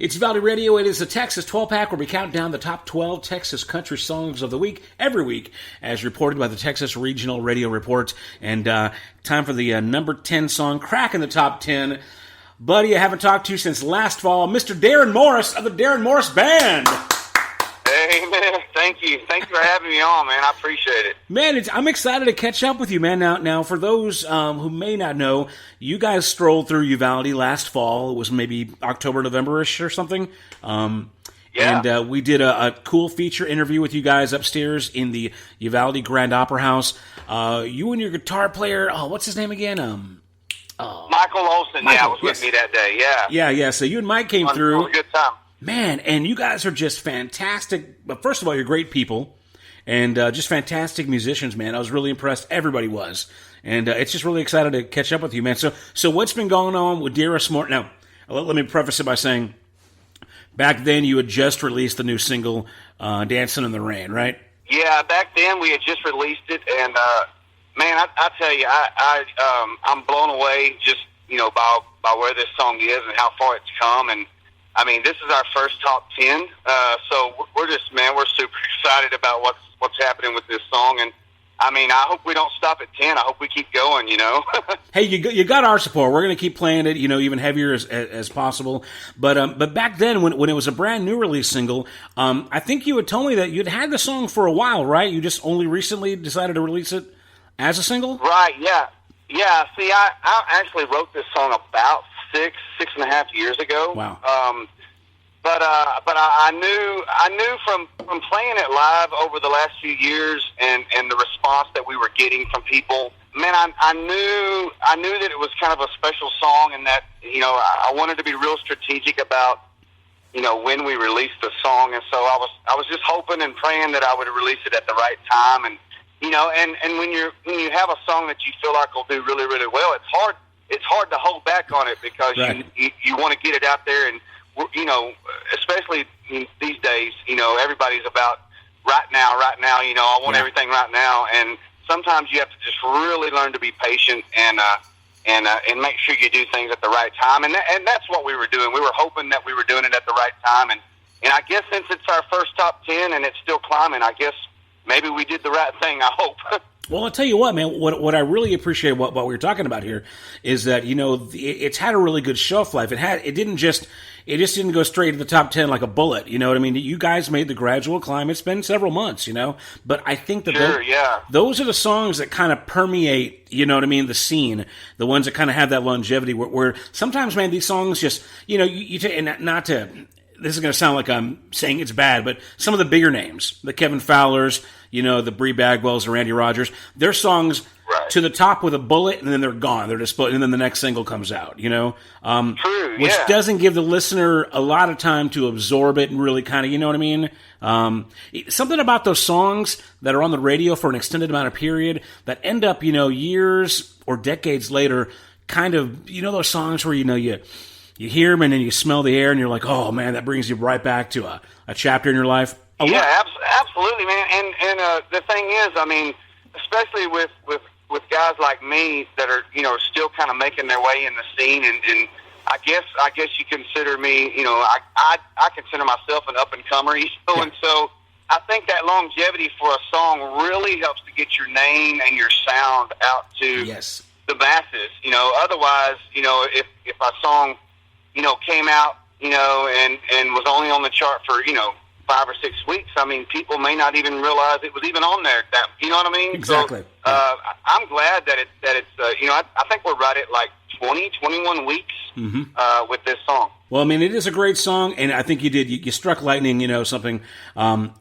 It's Valley Radio. It is a Texas 12-pack where we count down the top 12 Texas country songs of the week, every week, as reported by the Texas Regional Radio Report. And time for the number 10 song, cracking the top 10. Buddy, I haven't talked to you since last fall, Mr. Darrin Morris of the Darrin Morris Band. Hey, man, thank you. Thank you for having me on, man. I appreciate it. Man, I'm excited to catch up with you, man. Now, for those who may not know, you guys strolled through Uvalde last fall. It was maybe October, November-ish or something. Yeah. And we did a cool feature interview with you guys upstairs in the Uvalde Grand Opera House. You and your guitar player, what's his name again? Michael Olson, was with me that day, yeah. Yeah. So you and Mike came through. It was a good time. Man, and you guys are just fantastic. But first of all, you're great people, and just fantastic musicians, man. I was really impressed. Everybody was. And it's just really excited to catch up with you, man. So what's been going on with Darrin Morris? Now, let me preface it by saying, back then you had just released the new single, Dancing in the Rain, right? Yeah, back then we had just released it, and man, I tell you, I'm blown away just, by where this song is and how far it's come. And I mean, this is our first top 10, so we're super excited about what's happening with this song. And I mean, I hope we don't stop at 10. I hope we keep going, Hey, you got our support. We're going to keep playing it, even heavier as possible. But back then, when it was a brand new release single, I think you had told me that you'd had the song for a while, right? You just only recently decided to release it as a single? Right, yeah. Yeah, see, I actually wrote this song about six and a half years ago. Wow. But I knew from playing it live over the last few years and the response that we were getting from people, man, I knew that it was kind of a special song, and that, I wanted to be real strategic about, when we released the song. And so I was just hoping and praying that I would release it at the right time. And and when you have a song that you feel like will do really, really well, it's hard to hold back on it, because right. you want to get it out there. And especially these days, everybody's about right now. I want everything right now, and sometimes you have to just really learn to be patient and make sure you do things at the right time. And that's what we were doing. We were hoping that we were doing it at the right time. And I guess since it's our first top 10 and it's still climbing, I guess maybe we did the right thing, I hope. Well, I'll tell you what, man, what I really appreciate what we were talking about here is that, it's had a really good shelf life. It just didn't go straight to the top 10 like a bullet. You know what I mean? You guys made the gradual climb. It's been several months, but I think that those are the songs that kind of permeate, the scene, the ones that kind of have that longevity where sometimes, man, these songs just, you take, and not to, this is going to sound like I'm saying it's bad, but some of the bigger names, the Kevin Fowlers, the Bree Bagwells, the Randy Rogers, their songs to the top with a bullet, and then they're gone. They're just split, and then the next single comes out, True, which doesn't give the listener a lot of time to absorb it and really kind of, you know what I mean? Something about those songs that are on the radio for an extended amount of period that end up, years or decades later, kind of, those songs where, you hear them and then you smell the air and you're like, oh man, that brings you right back to a chapter in your life. Absolutely, man. And the thing is, I mean, especially with guys like me that are, still kind of making their way in the scene, and I guess you consider me, I consider myself an up and comer, and so I think that longevity for a song really helps to get your name and your sound out to the masses. Otherwise, if a song came out, and was only on the chart for, 5 or 6 weeks, I mean, people may not even realize it was even on there. You know what I mean? Exactly. So, I'm glad that it's I think we're right at like 21 weeks with this song. Well, I mean, it is a great song, and I think you struck lightning, something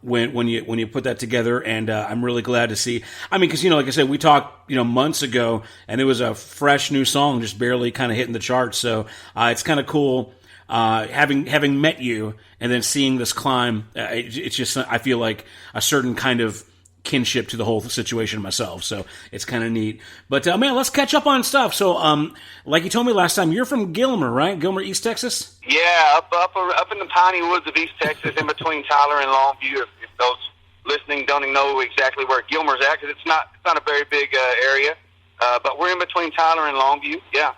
when you put that together, and I'm really glad to see. I mean, because like I said, we talked months ago, and it was a fresh new song, just barely kind of hitting the charts. So it's kind of cool having met you and then seeing this climb. It's just, I feel like a certain kind of kinship to the whole situation myself, so it's kind of neat. But man, let's catch up on stuff. So, like you told me last time, you're from Gilmer, right? Gilmer, East Texas. Yeah, up in the piney woods of East Texas, in between Tyler and Longview. If those listening don't even know exactly where Gilmer's at, because it's not a very big area, but we're in between Tyler and Longview. Yeah.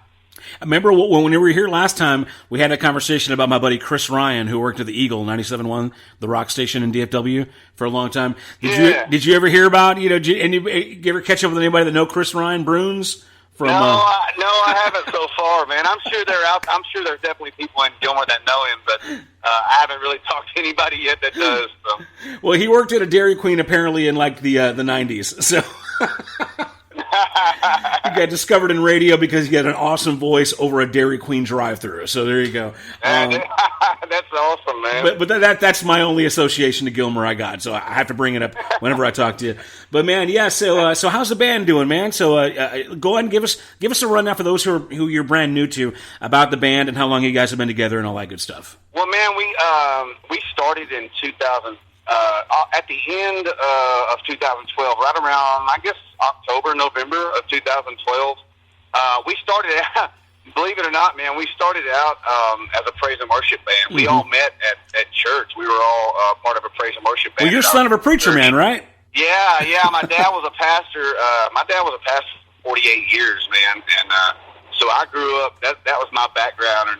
Remember when we were here last time, we had a conversation about my buddy Chris Ryan, who worked at the Eagle 97.1, the rock station in DFW for a long time. Did you ever hear about, did you ever catch up with anybody that know Chris Ryan Bruns? No, I haven't so far, man. I'm sure they're out. I'm sure there's definitely people in Gilmore that know him, but I haven't really talked to anybody yet that does. So. Well, he worked at a Dairy Queen apparently in like the 90s, so... He got discovered in radio because he had an awesome voice over a Dairy Queen drive-thru. So there you go. That's awesome, man. But that's my only association to Gilmer I got. So I have to bring it up whenever I talk to you. But man, yeah. So how's the band doing, man? So go ahead and give us a rundown for those who you're brand new to about the band and how long you guys have been together and all that good stuff. Well, man, we started in 2000. At the end of 2012, right around, I guess, October, November of 2012, we started out, believe it or not, man, we started out as a praise and worship band. We all met at church. We were all part of a praise and worship band. Well, you're son of a preacher man, right? Yeah. My dad was a pastor. My dad was a pastor for 48 years, man. And so I grew up, that was my background, and,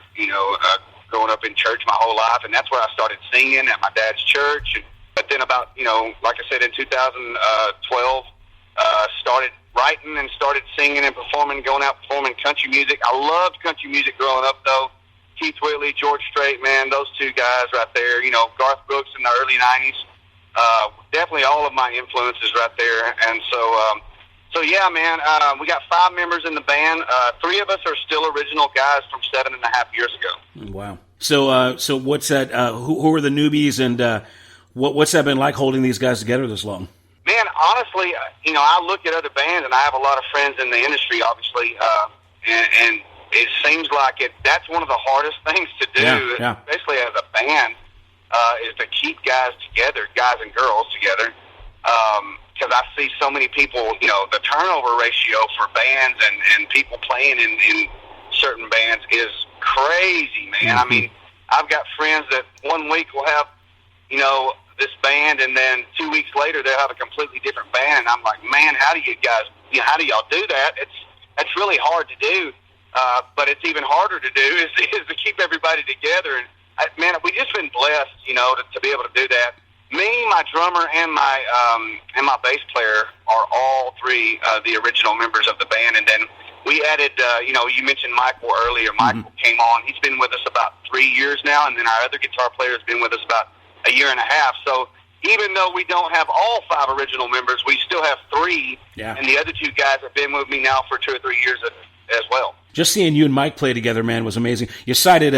growing up in church my whole life. And that's where I started singing at my dad's church. But then about, like I said, in 2012, started writing and started singing and performing, going out performing country music. I loved country music growing up, though. Keith Whitley, George Strait, man, those two guys right there. Garth Brooks in the early 90s. Definitely all of my influences right there. And so yeah, man, we got 5 members in the band. 3 of us are still original guys from 7.5 years ago. Wow. So what's that? Who are the newbies, and what's that been like holding these guys together this long? Man, honestly, I look at other bands, and I have a lot of friends in the industry, obviously, and it seems like that's one of the hardest things to do, especially as a band, is to keep guys together, guys and girls together, because I see so many people, the turnover ratio for bands and people playing in certain bands is crazy, man. I mean, I've got friends that one week will have, this band, and then 2 weeks later they'll have a completely different band, and I'm like, man, how do you guys, how do y'all do that? It's really hard to do, but it's even harder to do is to keep everybody together. And man, we've just been blessed, to be able to do that. Me, my drummer, and my bass player are all 3 the original members of the band, and then we added, you mentioned Michael earlier. Michael came on. He's been with us about 3 years now, and then our other guitar player has been with us about a year and a half. So even though we don't have all 5 original members, we still have 3, and the other 2 guys have been with me now for 2 or 3 years as well. Just seeing you and Mike play together, man, was amazing. You cited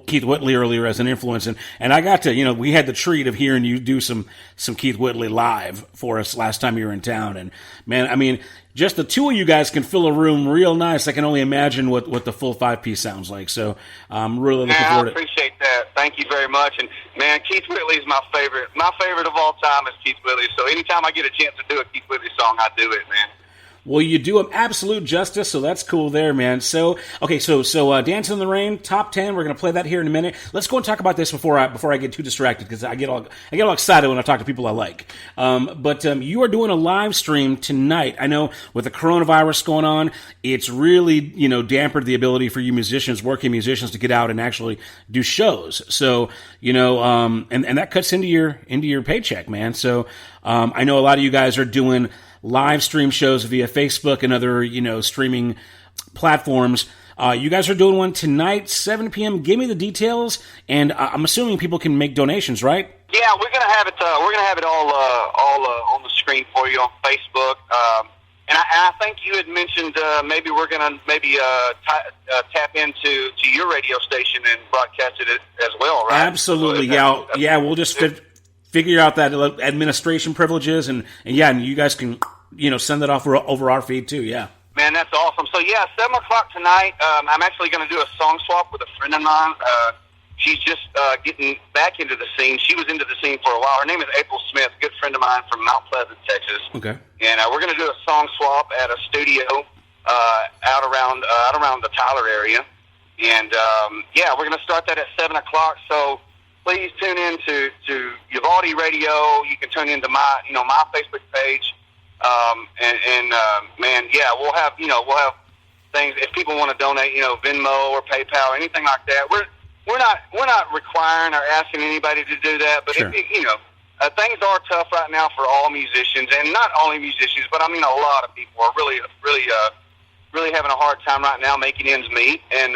Keith Whitley earlier as an influence, and I got to, we had the treat of hearing you do some Keith Whitley live for us last time you were in town. And, man, I mean, just the 2 of you guys can fill a room real nice. I can only imagine what the full 5-piece sounds like. So I'm really looking forward to it. I appreciate that. Thank you very much. And, man, Keith Whitley is my favorite. My favorite of all time is Keith Whitley. So anytime I get a chance to do a Keith Whitley song, I do it, man. Well, you do him absolute justice, so that's cool there, man. So, okay, so Dancing in the Rain, top 10. We're going to play that here in a minute. Let's go and talk about this before I get too distracted, because I get all excited when I talk to people I like. But you are doing a live stream tonight. I know with the coronavirus going on, it's really dampened the ability for you musicians, working musicians, to get out and actually do shows. So and that cuts into your paycheck, man. So I know a lot of you guys are doing live stream shows via Facebook and other, streaming platforms. You guys are doing one tonight, 7 p.m. Give me the details, and I'm assuming people can make donations, right? Yeah, we're gonna have it. We're gonna have it all on the screen for you on Facebook. And I think you had mentioned maybe we're gonna tap into your radio station and broadcast it as well, right? Absolutely. So we'll just figure out that administration privileges, and you guys can, send that off over our feed too. Yeah. Man, that's awesome. So 7:00 tonight. I'm actually going to do a song swap with a friend of mine. She's just getting back into the scene. She was into the scene for a while. Her name is April Smith, a good friend of mine from Mount Pleasant, Texas. Okay. And we're going to do a song swap at a studio out around the Tyler area. And we're going to start that at 7:00. So please tune in to Uvalde Radio. You can tune into my Facebook page. We'll have things. If people want to donate, Venmo or PayPal or anything like that, we're not requiring or asking anybody to do that. But sure. Things are tough right now for all musicians, and not only musicians, but I mean a lot of people are really having a hard time right now making ends meet. And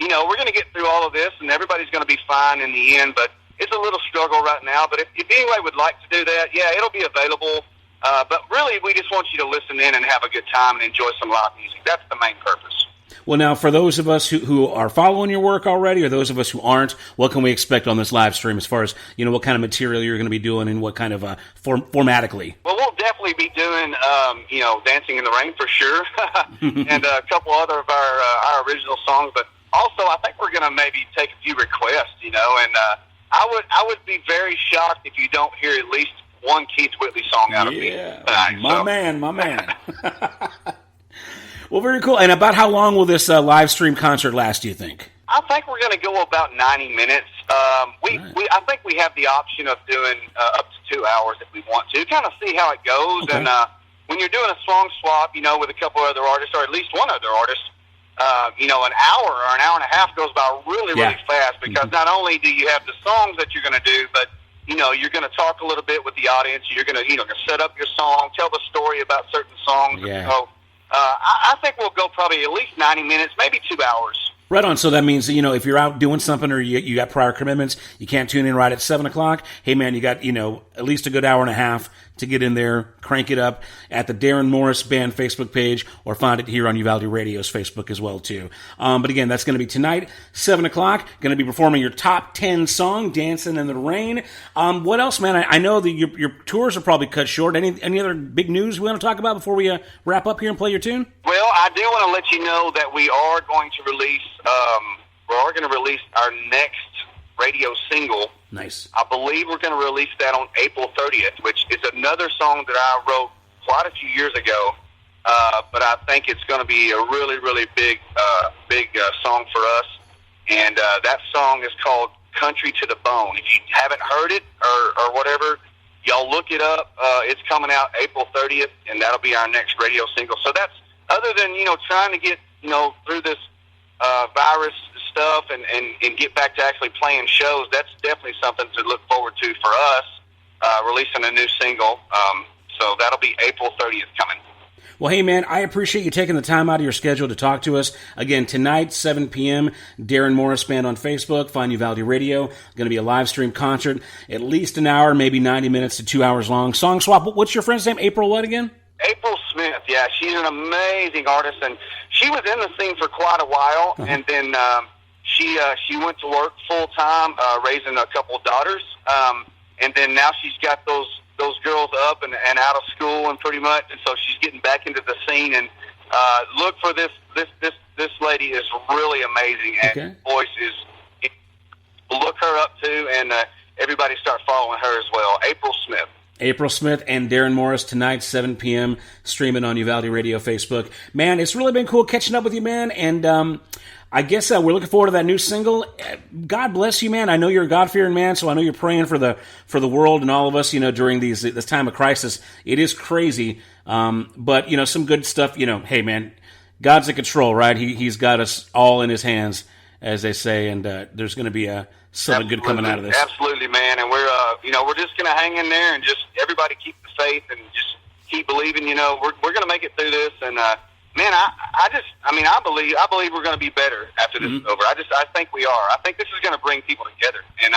we're going to get through all of this, and everybody's going to be fine in the end. But it's a little struggle right now. But if anybody would like to do that, yeah, it'll be available. But really, we just want you to listen in and have a good time and enjoy some live music. That's the main purpose. Well, now, for those of us who are following your work already, or those of us who aren't, what can we expect on this live stream as far as, what kind of material you're going to be doing and what kind of formatically? Well, we'll definitely be doing, Dancing in the Rain for sure, and a couple other of our original songs. But also, I think we're going to maybe take a few requests, and I would be very shocked if you don't hear at least one Keith Whitley song out of me tonight. My man. Well, very cool. And about how long will this live stream concert last, do you think? I think we're going to go about 90 minutes. I think we have the option of doing up to 2 hours if we want to, kind of see how it goes. Okay. And when you're doing a song swap, with a couple other artists, or at least one other artist, an hour or an hour and a half goes by really fast, because not only do you have the songs that you're going to do, but you're going to talk a little bit with the audience. You're going to set up your song, tell the story about certain songs. Yeah. So I think we'll go probably at least 90 minutes, maybe 2 hours. Right on. So that means, if you're out doing something or you got prior commitments, you can't tune in right at 7 o'clock. Hey, man, you got, at least a good hour and a half to get in there, crank it up at the Darrin Morris Band Facebook page, or find it here on Uvalde Radio's Facebook as well, too. But again, that's going to be tonight, 7 o'clock. Going to be performing your top 10 song, Dancing in the Rain. What else, man? I know that your tours are probably cut short. Any other big news we want to talk about before we wrap up here and play your tune? Well, I do want to let you know that we are going to release our next radio single. Nice. I believe we're going to release that on April 30th, which is another song that I wrote quite a few years ago. But I think it's going to be a really, really big song for us. And that song is called Country to the Bone. If you haven't heard it or whatever, y'all look it up. It's coming out April 30th, and that'll be our next radio single. So that's, other than, trying to get, through this virus stuff and get back to actually playing shows, that's definitely something to look forward to for us, releasing a new single. So that'll be April 30th coming. Well, hey, man, I appreciate you taking the time out of your schedule to talk to us. Again, tonight, 7 p.m., Darrin Morris Band on Facebook, find Uvalde Radio. Going to be a live stream concert, at least an hour, maybe 90 minutes to 2 hours long. Song swap. What's your friend's name? April what again? April Smith, yeah. She's an amazing artist, and she was in the scene for quite a while, and then she went to work full-time, raising a couple of daughters, and then now she's got those girls up and out of school, and pretty much, and so she's getting back into the scene. And look for this lady is really amazing, and voice is. Look her up too, and everybody start following her as well. April Smith. April Smith and Darrin Morris tonight, 7 p.m., streaming on Uvalde Radio Facebook. Man, it's really been cool catching up with you, man, and I guess we're looking forward to that new single. God bless you, man. I know you're a God-fearing man, so I know you're praying for the world and all of us, during this time of crisis. It is crazy, but, some good stuff. Hey, man, God's in control, right? He's got us all in his hands, as they say, and there's going to be something good coming out of this. Absolutely, man, and we're just going to hang in there and just everybody keep the faith and just keep believing. We're going to make it through this, and man, I believe we're going to be better after this is over. I think we are. I think this is going to bring people together, and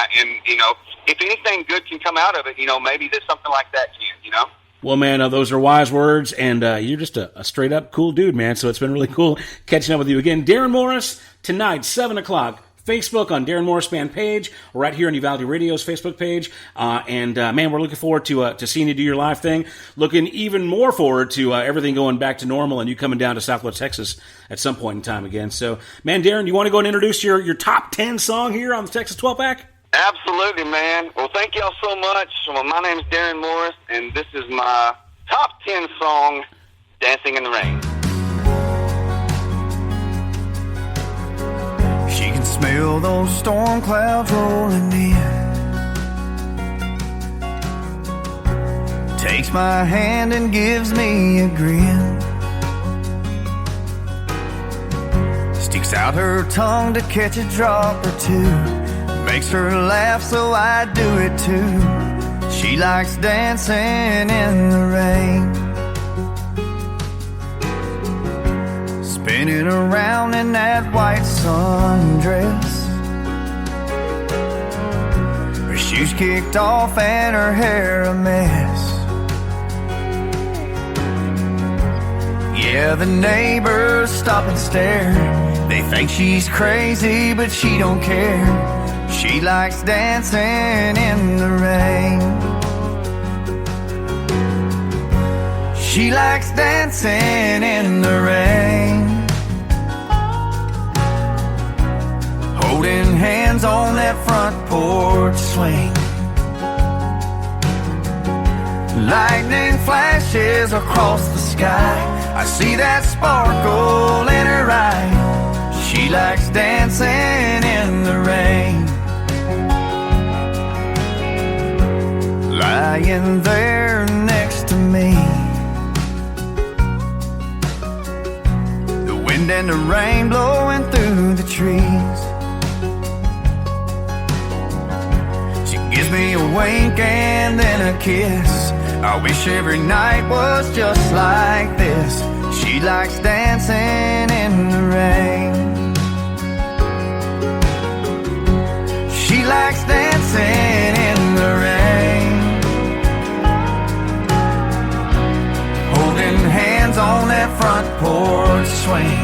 if anything good can come out of it, maybe there's something like that can. Well, man, those are wise words, and you're just a straight-up cool dude, man, so it's been really cool catching up with you again. Darrin Morris, tonight, 7 o'clock, Facebook on Darrin Morris Band page, or right here on Uvalde Radio's Facebook page. Man, we're looking forward to seeing you do your live thing. Looking even more forward to everything going back to normal and you coming down to Southwest Texas at some point in time again. So, man, Darrin, you want to go and introduce your top 10 song here on the Texas 12-Pack? Absolutely, man. Well, thank y'all so much. Well, my name is Darrin Morris, and this is my top 10 song, Dancing in the Rain. She can smell those storm clouds rolling in. Takes my hand and gives me a grin. out her tongue to catch a drop or two. Makes her laugh, so I do it too. She likes dancing in the rain, spinning around in that white sundress. Her shoes kicked off and her hair a mess. Yeah, the neighbors stop and stare. They think she's crazy, but she don't care. She likes dancing in the rain. She likes dancing in the rain, holding hands on that front porch swing. Lightning flashes across the sky. I see that sparkle in her eye. She likes dancing in the rain, lying there next to me. The wind and the rain blowing through the trees. She gives me a wink and then a kiss. I wish every night was just like this. She likes dancing in the rain. She likes dancing in the rain, holding hands on that front porch swing.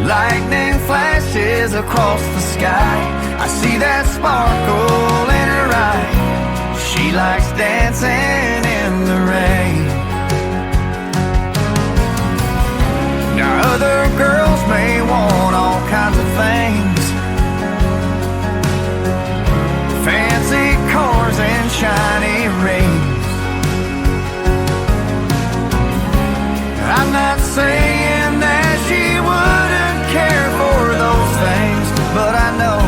Lightning flashes across the sky. I see that sparkle in her eye. She likes dancing in the rain. Now other girls may want all kinds of things, fancy cars and shiny rings. I'm not saying that she wouldn't care for those things, but I know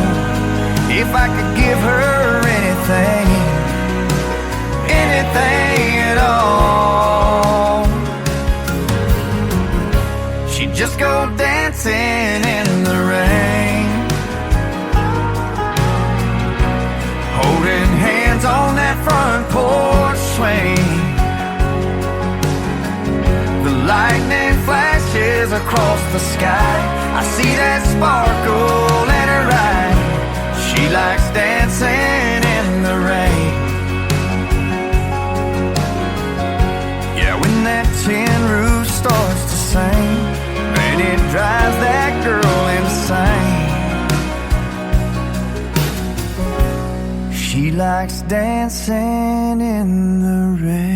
if I could give her anything, anything at all, she'd just go dancing in the rain, holding hands on that front porch swing. The lightning flashes across the sky. I see that sparkle in her eye. She likes dancing in the rain. When that tin roof starts to sing, man, it drives that girl insane. She likes dancing in the rain.